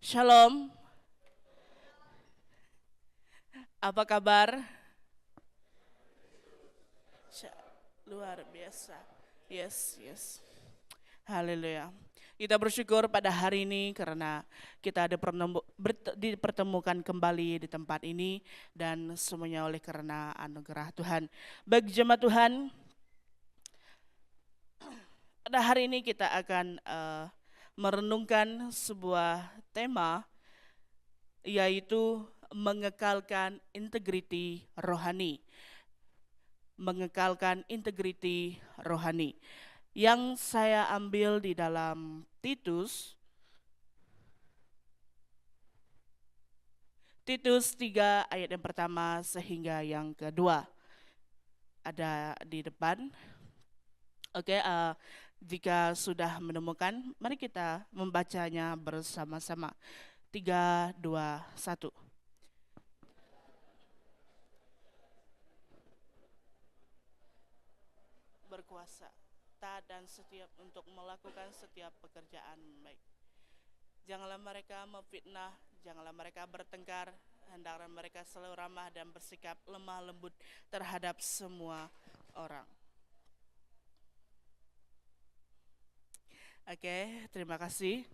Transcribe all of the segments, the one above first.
Shalom, apa kabar? Luar biasa. Yes, yes. Haleluya. Kita bersyukur pada hari ini karena kita ada dipertemukan kembali di tempat ini dan semuanya oleh karena anugerah Tuhan. Bagi jemaat Tuhan, pada hari ini kita akan merenungkan sebuah tema yaitu mengekalkan integriti rohani. Mengekalkan integriti rohani. Yang saya ambil di dalam Titus 3 ayat yang pertama sehingga yang kedua. Ada di depan. Oke, jika sudah menemukan, mari kita membacanya bersama-sama. 3, 2, 1. Berkuasa, taat dan setiap untuk melakukan setiap pekerjaan baik. Janganlah mereka memfitnah, janganlah mereka bertengkar, hendaklah mereka selalu ramah dan bersikap lemah lembut terhadap semua orang. Oke, terima kasih.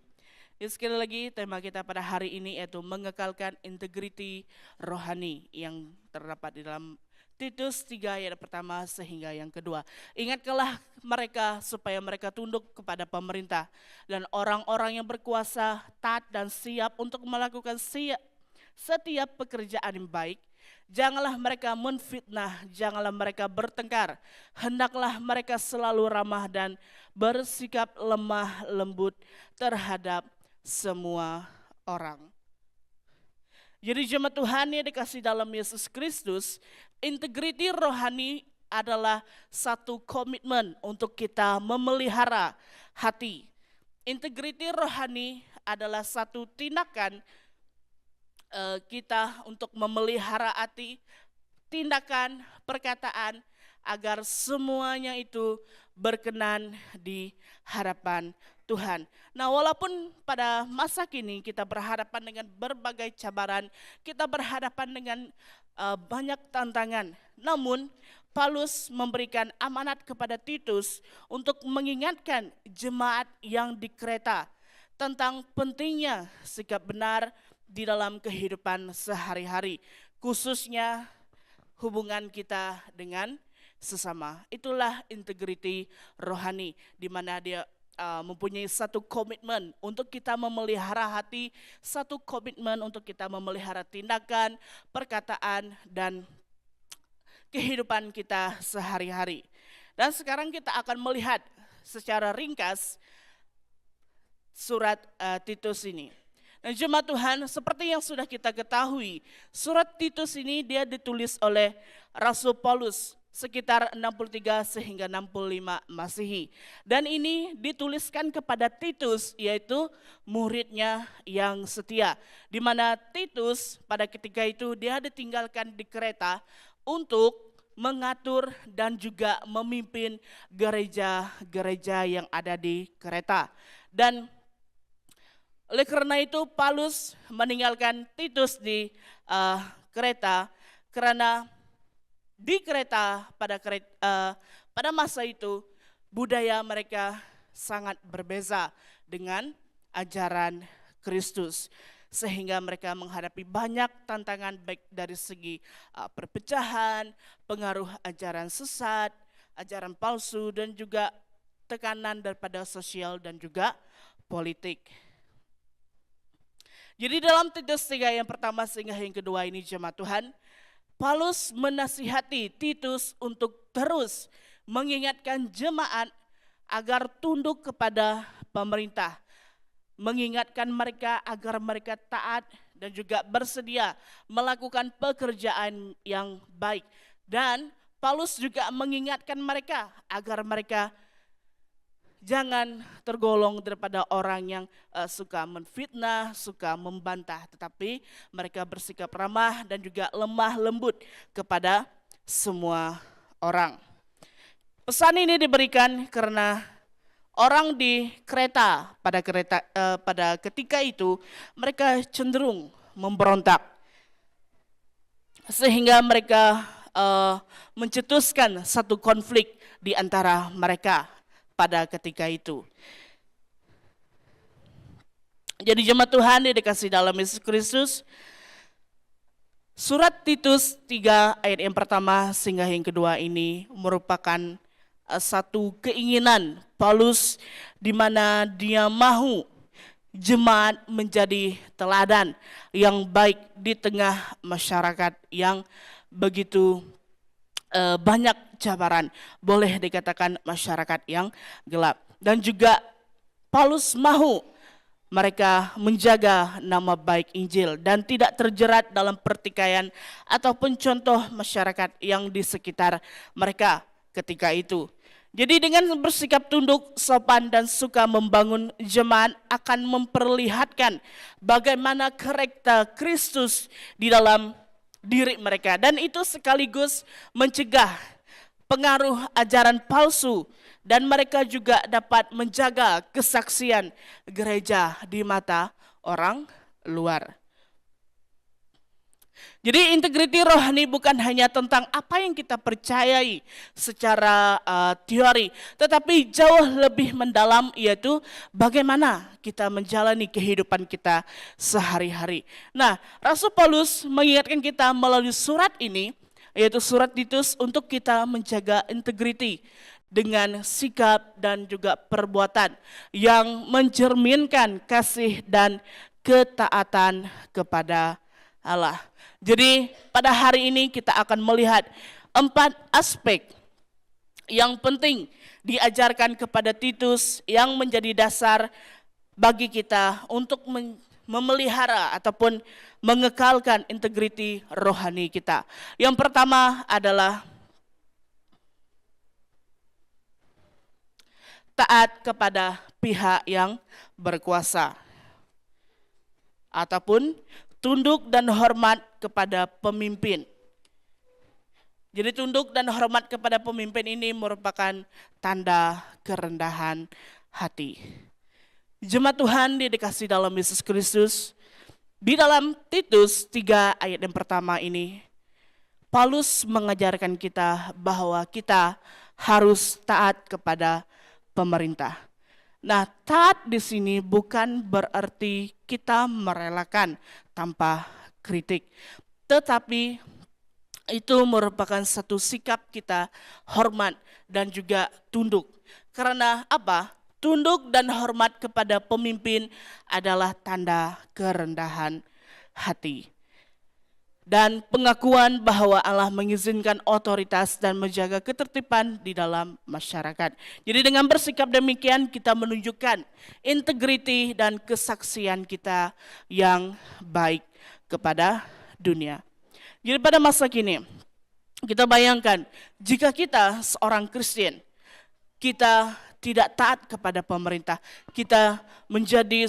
Sekali lagi tema kita pada hari ini yaitu mengekalkan integriti rohani yang terdapat di dalam Titus 3 ayat pertama sehingga yang kedua. Ingatkanlah mereka supaya mereka tunduk kepada pemerintah dan orang-orang yang berkuasa, taat dan siap untuk melakukan setiap pekerjaan yang baik. Janganlah mereka menfitnah, janganlah mereka bertengkar. Hendaklah mereka selalu ramah dan bersikap lemah lembut terhadap semua orang. Jadi jemaat Tuhan yang dikasih dalam Yesus Kristus, integriti rohani adalah satu komitmen untuk kita memelihara hati. Integriti rohani adalah satu tindakan kita untuk memelihara hati, tindakan, perkataan, agar semuanya itu berkenan di hadapan Tuhan. Nah, walaupun pada masa kini kita berhadapan dengan berbagai cabaran, kita berhadapan dengan banyak tantangan, namun Paulus memberikan amanat kepada Titus untuk mengingatkan jemaat yang di Kreta tentang pentingnya sikap benar di dalam kehidupan sehari-hari, khususnya hubungan kita dengan sesama. Itulah integriti rohani, di mana dia mempunyai satu komitmen untuk kita memelihara hati, satu komitmen untuk kita memelihara tindakan, perkataan, dan kehidupan kita sehari-hari. Dan sekarang kita akan melihat secara ringkas surat Titus ini. Dan jemaat Tuhan, seperti yang sudah kita ketahui, surat Titus ini dia ditulis oleh Rasul Paulus sekitar 63 sehingga 65 Masehi. Dan ini dituliskan kepada Titus, yaitu muridnya yang setia. Di mana Titus pada ketika itu dia ditinggalkan di Kreta untuk mengatur dan juga memimpin gereja-gereja yang ada di Kreta. Dan oleh karena itu Paulus meninggalkan Titus di Kreta karena di Kreta pada masa itu budaya mereka sangat berbeza dengan ajaran Kristus, sehingga mereka menghadapi banyak tantangan baik dari segi perpecahan, pengaruh ajaran sesat, ajaran palsu, dan juga tekanan daripada sosial dan juga politik. Jadi dalam Titus 3 yang pertama sehingga yang kedua ini jemaat Tuhan, Paulus menasihati Titus untuk terus mengingatkan jemaat agar tunduk kepada pemerintah, mengingatkan mereka agar mereka taat dan juga bersedia melakukan pekerjaan yang baik. Dan Paulus juga mengingatkan mereka agar mereka jangan tergolong daripada orang yang suka menfitnah, suka membantah, tetapi mereka bersikap ramah dan juga lemah lembut kepada semua orang. Pesan ini diberikan karena orang di kereta pada ketika itu mereka cenderung memberontak sehingga mereka mencetuskan satu konflik di antara mereka pada ketika itu. Jadi jemaat Tuhan yang dikasihi dalam Yesus Kristus, surat Titus 3 ayat yang pertama sehingga yang kedua ini merupakan satu keinginan Paulus di mana dia mahu jemaat menjadi teladan yang baik di tengah masyarakat yang begitu banyak cabaran, boleh dikatakan masyarakat yang gelap. Dan juga Paulus mahu mereka menjaga nama baik Injil dan tidak terjerat dalam pertikaian ataupun contoh masyarakat yang di sekitar mereka ketika itu. Jadi dengan bersikap tunduk, sopan dan suka membangun jemaat akan memperlihatkan bagaimana karakter Kristus di dalam diri mereka. Dan itu sekaligus mencegah pengaruh ajaran palsu dan mereka juga dapat menjaga kesaksian gereja di mata orang luar. Jadi integriti rohani bukan hanya tentang apa yang kita percayai secara teori, tetapi jauh lebih mendalam, yaitu bagaimana kita menjalani kehidupan kita sehari-hari. Nah, Rasul Paulus mengingatkan kita melalui surat ini, yaitu surat Titus, untuk kita menjaga integriti dengan sikap dan juga perbuatan yang mencerminkan kasih dan ketaatan kepada Allah. Jadi pada hari ini kita akan melihat 4 aspek yang penting diajarkan kepada Titus yang menjadi dasar bagi kita untuk memelihara ataupun mengekalkan integriti rohani kita. Yang pertama adalah taat kepada pihak yang berkuasa ataupun tunduk dan hormat kepada pemimpin. Jadi tunduk dan hormat kepada pemimpin ini merupakan tanda kerendahan hati. Jemaat Tuhan yang dikasihi dalam Yesus Kristus, di dalam Titus 3 ayat yang pertama ini, Paulus mengajarkan kita bahwa kita harus taat kepada pemerintah. Nah, taat di sini bukan berarti kita merelakan tanpa kritik, tetapi itu merupakan satu sikap kita hormat dan juga tunduk. Karena apa? Tunduk dan hormat kepada pemimpin adalah tanda kerendahan hati. Dan pengakuan bahwa Allah mengizinkan otoritas dan menjaga ketertiban di dalam masyarakat. Jadi dengan bersikap demikian kita menunjukkan integriti dan kesaksian kita yang baik kepada dunia. Jadi pada masa kini kita bayangkan jika kita seorang Kristen, kita tidak taat kepada pemerintah, kita menjadi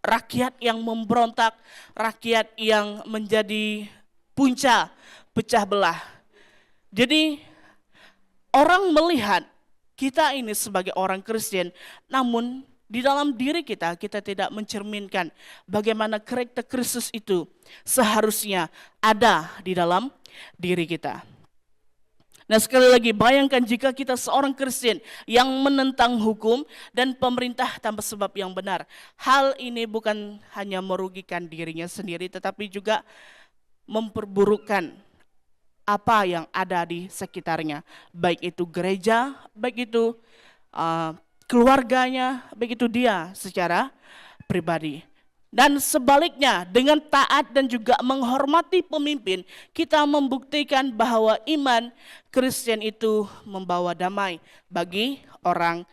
rakyat yang memberontak, rakyat yang menjadi punca pecah belah. Jadi orang melihat kita ini sebagai orang Kristen, namun di dalam diri kita tidak mencerminkan bagaimana karakter Kristus itu seharusnya ada di dalam diri kita. Nah sekali lagi bayangkan jika kita seorang Kristen yang menentang hukum dan pemerintah tanpa sebab yang benar. Hal ini bukan hanya merugikan dirinya sendiri tetapi juga memperburukkan apa yang ada di sekitarnya. Baik itu gereja, baik itu keluarganya, baik itu dia secara pribadi. Dan sebaliknya, dengan taat dan juga menghormati pemimpin, kita membuktikan bahwa iman Kristen itu membawa damai bagi orang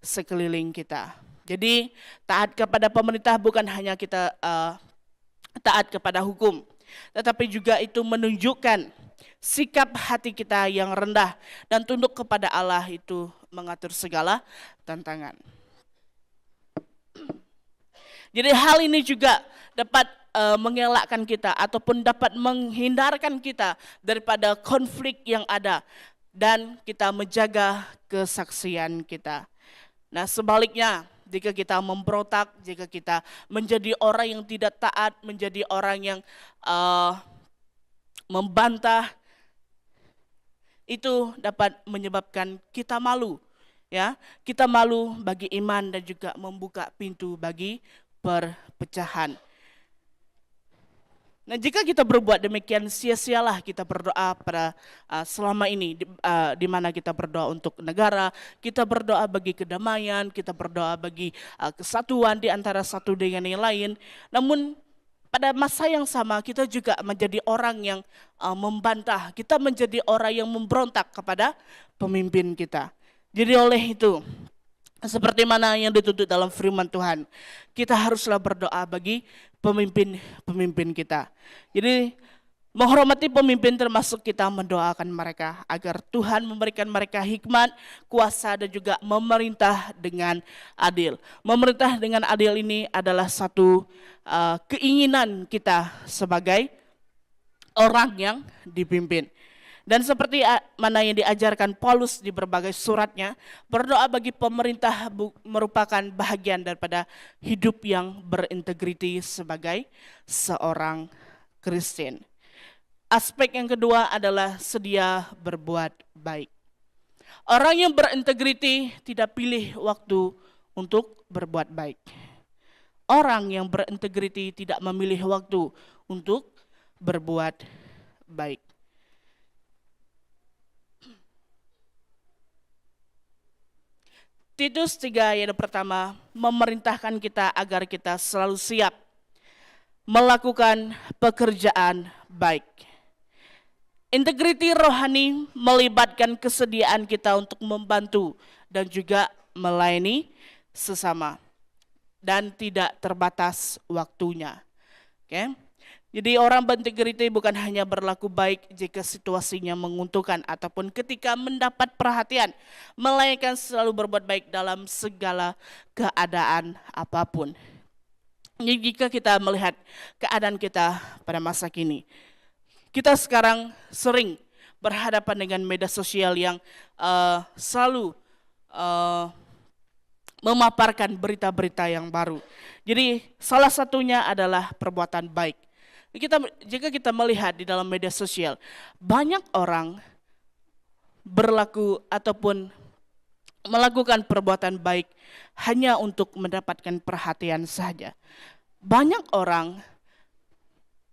sekeliling kita. Jadi taat kepada pemerintah bukan hanya kita taat kepada hukum, tetapi juga itu menunjukkan sikap hati kita yang rendah dan tunduk kepada Allah itu mengatur segala tantangan. Jadi hal ini juga dapat mengelakkan kita ataupun dapat menghindarkan kita daripada konflik yang ada dan kita menjaga kesaksian kita. Nah sebaliknya, jika kita memberontak, jika kita menjadi orang yang tidak taat, menjadi orang yang membantah, itu dapat menyebabkan kita malu, ya. Kita malu bagi iman dan juga membuka pintu bagi perpecahan. Nah, jika kita berbuat demikian, sia-sialah kita berdoa pada selama ini, di mana kita berdoa untuk negara, kita berdoa bagi kedamaian, kita berdoa bagi kesatuan di antara satu dengan yang lain. Namun pada masa yang sama kita juga menjadi orang yang membantah, kita menjadi orang yang memberontak kepada pemimpin kita. Jadi oleh itu, seperti mana yang dituntut dalam firman Tuhan, kita haruslah berdoa bagi pemimpin-pemimpin kita. Jadi menghormati pemimpin termasuk kita mendoakan mereka agar Tuhan memberikan mereka hikmat, kuasa dan juga memerintah dengan adil. Memerintah dengan adil ini adalah satu keinginan kita sebagai orang yang dipimpin. Dan seperti mana yang diajarkan Paulus di berbagai suratnya, berdoa bagi pemerintah merupakan bahagian daripada hidup yang berintegriti sebagai seorang Kristen. Aspek yang kedua adalah sedia berbuat baik. Orang yang berintegriti tidak pilih waktu untuk berbuat baik. Orang yang berintegriti tidak memilih waktu untuk berbuat baik. Titus 3 ayat pertama memerintahkan kita agar kita selalu siap melakukan pekerjaan baik. Integriti rohani melibatkan kesediaan kita untuk membantu dan juga melayani sesama dan tidak terbatas waktunya. Oke. Jadi orang berintegriti bukan hanya berlaku baik jika situasinya menguntungkan ataupun ketika mendapat perhatian, melainkan selalu berbuat baik dalam segala keadaan apapun. Jadi jika kita melihat keadaan kita pada masa kini, kita sekarang sering berhadapan dengan media sosial yang selalu memaparkan berita-berita yang baru. Jadi salah satunya adalah perbuatan baik. Jika kita melihat di dalam media sosial, banyak orang berlaku ataupun melakukan perbuatan baik hanya untuk mendapatkan perhatian saja. Banyak orang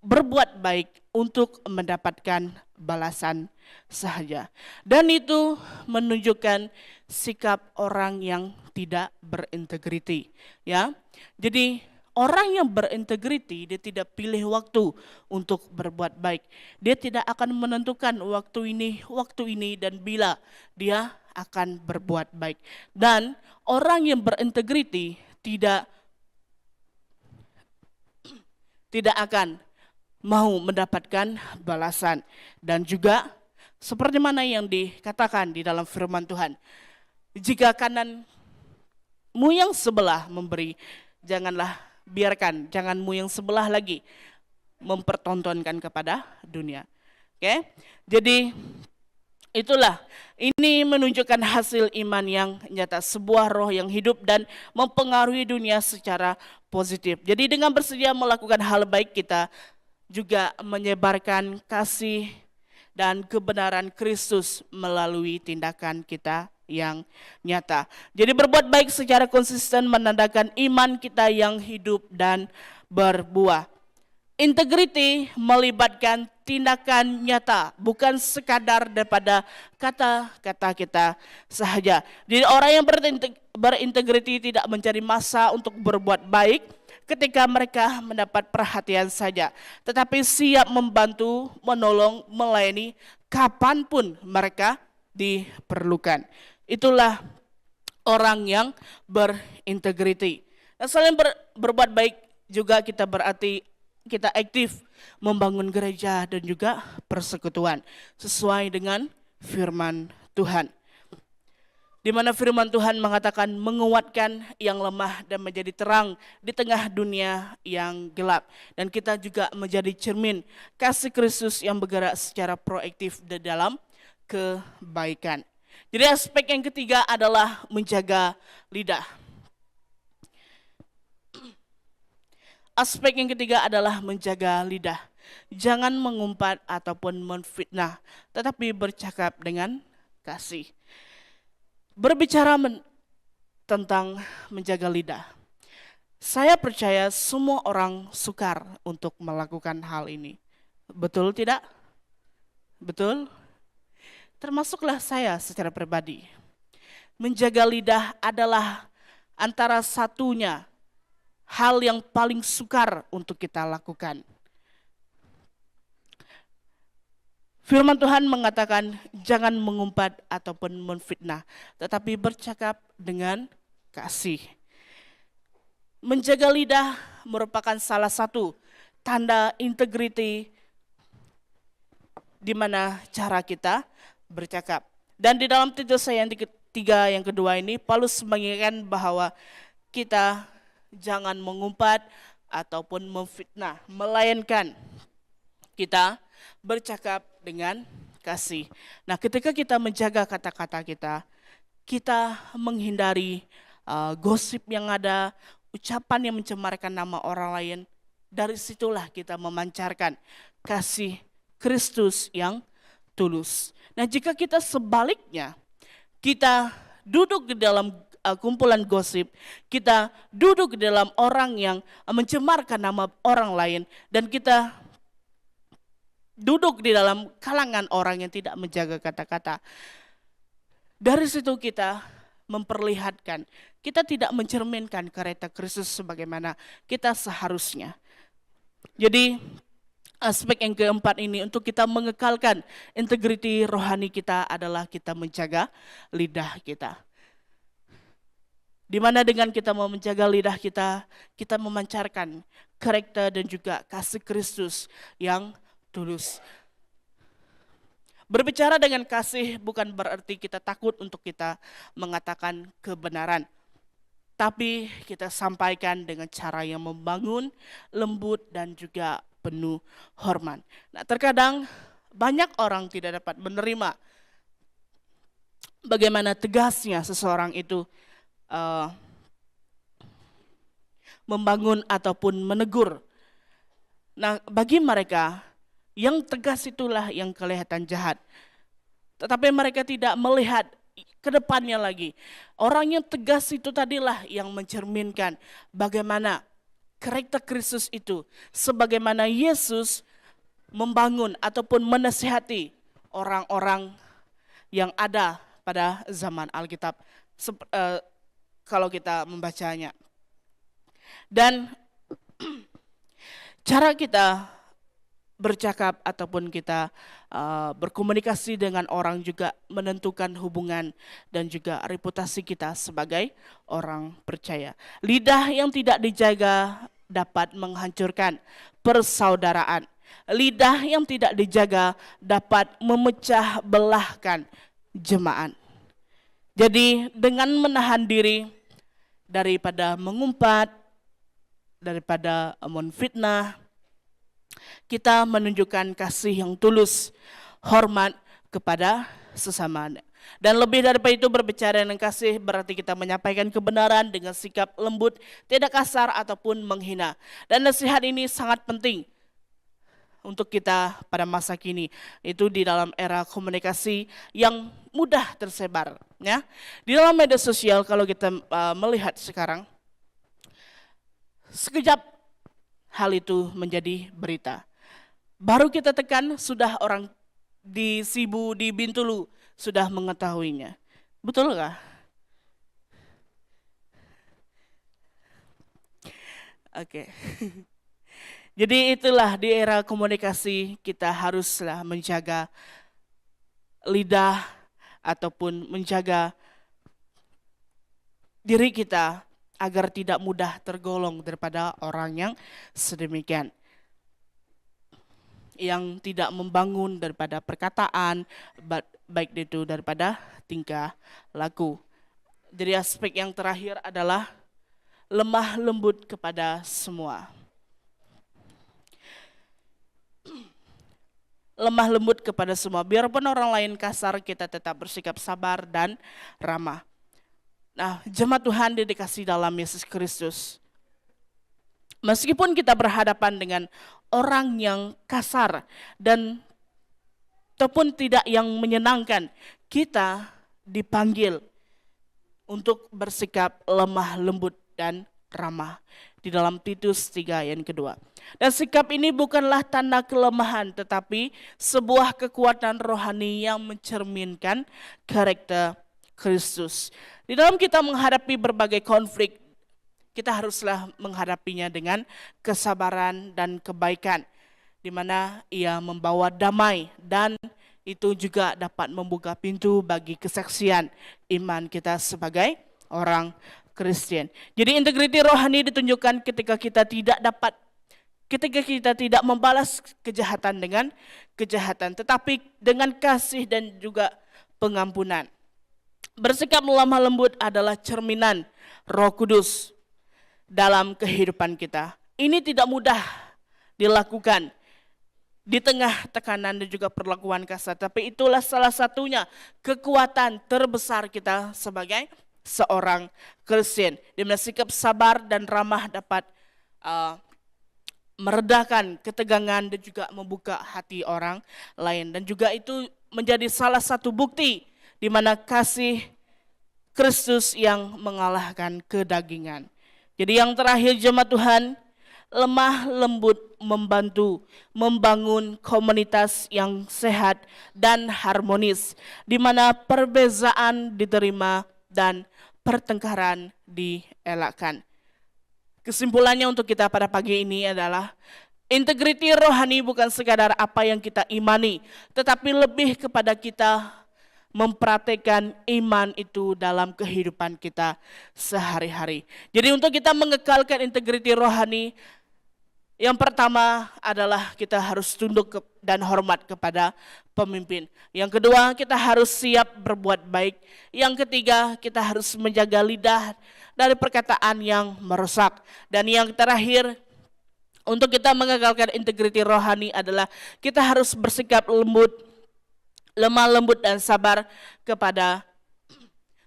berbuat baik untuk mendapatkan balasan saja. Dan itu menunjukkan sikap orang yang tidak berintegriti, ya. Jadi orang yang berintegriti, dia tidak pilih waktu untuk berbuat baik. Dia tidak akan menentukan waktu ini dan bila dia akan berbuat baik. Dan orang yang berintegriti tidak akan mau mendapatkan balasan. Dan juga seperti mana yang dikatakan di dalam firman Tuhan, jika kananmu yang sebelah memberi, janganmu yang sebelah lagi mempertontonkan kepada dunia. Oke? Jadi itulah, ini menunjukkan hasil iman yang nyata, sebuah roh yang hidup dan mempengaruhi dunia secara positif. Jadi dengan bersedia melakukan hal baik, kita juga menyebarkan kasih dan kebenaran Kristus melalui tindakan kita yang nyata. Jadi berbuat baik secara konsisten menandakan iman kita yang hidup dan berbuah. Integriti melibatkan tindakan nyata, bukan sekadar daripada kata-kata kita sahaja. Jadi orang yang berintegriti tidak mencari masa untuk berbuat baik ketika mereka mendapat perhatian saja, tetapi siap membantu, menolong, melayani kapanpun mereka diperlukan. Itulah orang yang berintegriti. Dan selain berbuat baik juga kita berarti kita aktif membangun gereja dan juga persekutuan sesuai dengan firman Tuhan. Di mana firman Tuhan mengatakan menguatkan yang lemah dan menjadi terang di tengah dunia yang gelap. Dan kita juga menjadi cermin kasih Kristus yang bergerak secara proaktif di dalam kebaikan. Jadi aspek yang ketiga adalah menjaga lidah. Aspek yang ketiga adalah menjaga lidah. Jangan mengumpat ataupun menfitnah, tetapi bercakap dengan kasih. Berbicara tentang menjaga lidah. Saya percaya semua orang sukar untuk melakukan hal ini. Betul tidak? Betul? Termasuklah saya secara pribadi. Menjaga lidah adalah antara satunya hal yang paling sukar untuk kita lakukan. Firman Tuhan mengatakan jangan mengumpat ataupun menfitnah, tetapi bercakap dengan kasih. Menjaga lidah merupakan salah satu tanda integriti di mana cara kita bercakap. Dan di dalam Titus yang ketiga yang kedua ini, Paulus mengingatkan bahwa kita jangan mengumpat ataupun memfitnah, melainkan kita bercakap dengan kasih. Nah, ketika kita menjaga kata-kata kita, kita menghindari gosip yang ada, ucapan yang mencemarkan nama orang lain. Dari situlah kita memancarkan kasih Kristus yang tulus. Nah, jika kita sebaliknya, kita duduk di dalam kumpulan gosip, kita duduk di dalam orang yang mencemarkan nama orang lain, dan kita duduk di dalam kalangan orang yang tidak menjaga kata-kata. Dari situ kita memperlihatkan, kita tidak mencerminkan karakter Kristus sebagaimana kita seharusnya. Jadi aspek yang keempat ini untuk kita mengekalkan integriti rohani kita adalah kita menjaga lidah kita. Di mana dengan kita mau menjaga lidah kita, kita memancarkan karakter dan juga kasih Kristus yang tulus. Berbicara dengan kasih bukan berarti kita takut untuk kita mengatakan kebenaran. Tapi kita sampaikan dengan cara yang membangun, lembut, dan juga penuh hormat. Nah, terkadang banyak orang tidak dapat menerima bagaimana tegasnya seseorang itu membangun ataupun menegur. Nah, bagi mereka yang tegas itulah yang kelihatan jahat. Tetapi mereka tidak melihat ke depannya lagi. Orang yang tegas itu tadilah yang mencerminkan bagaimana karakter Kristus itu, sebagaimana Yesus membangun ataupun menasihati orang-orang yang ada pada zaman Alkitab, kalau kita membacanya. Dan cara kita bercakap ataupun kita berkomunikasi dengan orang juga menentukan hubungan dan juga reputasi kita sebagai orang percaya. Lidah yang tidak dijaga dapat menghancurkan persaudaraan. Lidah yang tidak dijaga dapat memecah belahkan jemaat. Jadi dengan menahan diri daripada mengumpat, daripada menfitnah, kita menunjukkan kasih yang tulus, hormat kepada sesama. Dan lebih daripada itu, berbicara dengan kasih berarti kita menyampaikan kebenaran dengan sikap lembut, tidak kasar ataupun menghina. Dan nasihat ini sangat penting untuk kita pada masa kini, itu di dalam era komunikasi yang mudah tersebar. Ya. Di dalam media sosial kalau kita melihat sekarang, sekejap hal itu menjadi berita. Baru kita tekan, sudah orang di Sibu, di Bintulu sudah mengetahuinya. Betul kah? Oke. Jadi itulah di era komunikasi kita haruslah menjaga lidah ataupun menjaga diri kita agar tidak mudah tergolong daripada orang yang sedemikian, yang tidak membangun daripada perkataan, baik itu daripada tingkah laku. Jadi aspek yang terakhir adalah lemah lembut kepada semua. lemah lembut kepada semua. Biarpun orang lain kasar, kita tetap bersikap sabar dan ramah. Nah, jemaat Tuhan dikasihi dalam Yesus Kristus. Meskipun kita berhadapan dengan orang yang kasar dan ataupun tidak yang menyenangkan, kita dipanggil untuk bersikap lemah lembut dan ramah. Di dalam Titus 3 ayat kedua. Dan sikap ini bukanlah tanda kelemahan, tetapi sebuah kekuatan rohani yang mencerminkan karakter Kristus. Di dalam kita menghadapi berbagai konflik, kita haruslah menghadapinya dengan kesabaran dan kebaikan, di mana ia membawa damai dan itu juga dapat membuka pintu bagi kesaksian iman kita sebagai orang Kristen. Jadi integriti rohani ditunjukkan ketika kita tidak membalas kejahatan dengan kejahatan, tetapi dengan kasih dan juga pengampunan. Bersikap lemah lembut adalah cerminan Roh Kudus dalam kehidupan kita. Ini tidak mudah dilakukan di tengah tekanan dan juga perlakuan kasar, tapi itulah salah satunya kekuatan terbesar kita sebagai seorang Kristen, di mana sikap sabar dan ramah dapat meredakan ketegangan dan juga membuka hati orang lain, dan juga itu menjadi salah satu bukti di mana kasih Kristus yang mengalahkan kedagingan. Jadi yang terakhir jemaat Tuhan, lemah lembut membantu membangun komunitas yang sehat dan harmonis, di mana perbezaan diterima dan pertengkaran dielakkan. Kesimpulannya untuk kita pada pagi ini adalah integriti rohani bukan sekadar apa yang kita imani, tetapi lebih kepada kita mempraktekkan iman itu dalam kehidupan kita sehari-hari. Jadi untuk kita mengekalkan integriti rohani, yang pertama adalah kita harus tunduk dan hormat kepada pemimpin. Yang kedua, kita harus siap berbuat baik. Yang ketiga, kita harus menjaga lidah dari perkataan yang merusak. Dan yang terakhir, untuk kita mengekalkan integriti rohani adalah kita harus bersikap lembut, lemah lembut dan sabar kepada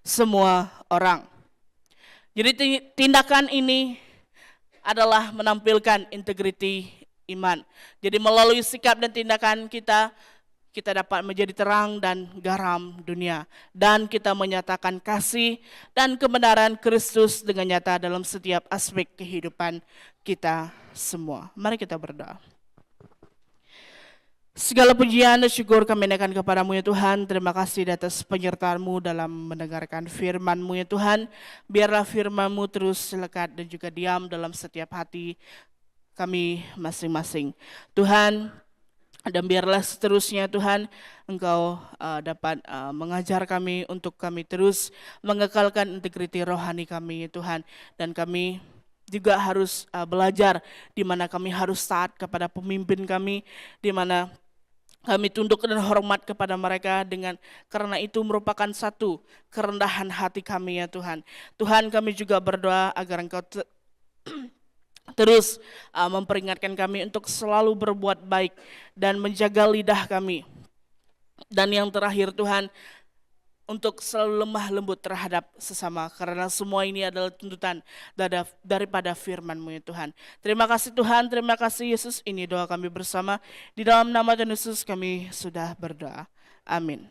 semua orang. Jadi tindakan ini adalah menampilkan integriti iman. Jadi melalui sikap dan tindakan kita dapat menjadi terang dan garam dunia. Dan kita menyatakan kasih dan kebenaran Kristus dengan nyata dalam setiap aspek kehidupan kita semua. Mari kita berdoa. Segala pujian dan syukur kami naikkan kepadamu ya Tuhan. Terima kasih atas penyertaan-Mu dalam mendengarkan firman-Mu ya Tuhan. Biarlah firman-Mu terus lekat dan juga diam dalam setiap hati kami masing-masing. Tuhan, dan biarlah seterusnya Tuhan, Engkau dapat mengajar kami untuk kami terus mengekalkan integriti rohani kami ya Tuhan. Dan kami juga harus belajar di mana kami harus taat kepada pemimpin kami, di mana kami tunduk dan hormat kepada mereka karena itu merupakan satu kerendahan hati kami ya Tuhan. Tuhan, kami juga berdoa agar Engkau terus memperingatkan kami untuk selalu berbuat baik dan menjaga lidah kami. Dan yang terakhir Tuhan, untuk selalu lemah lembut terhadap sesama, karena semua ini adalah tuntutan daripada firman-Mu ya Tuhan. Terima kasih Tuhan, terima kasih Yesus. Ini doa kami bersama. Di dalam nama Tuhan Yesus kami sudah berdoa. Amin.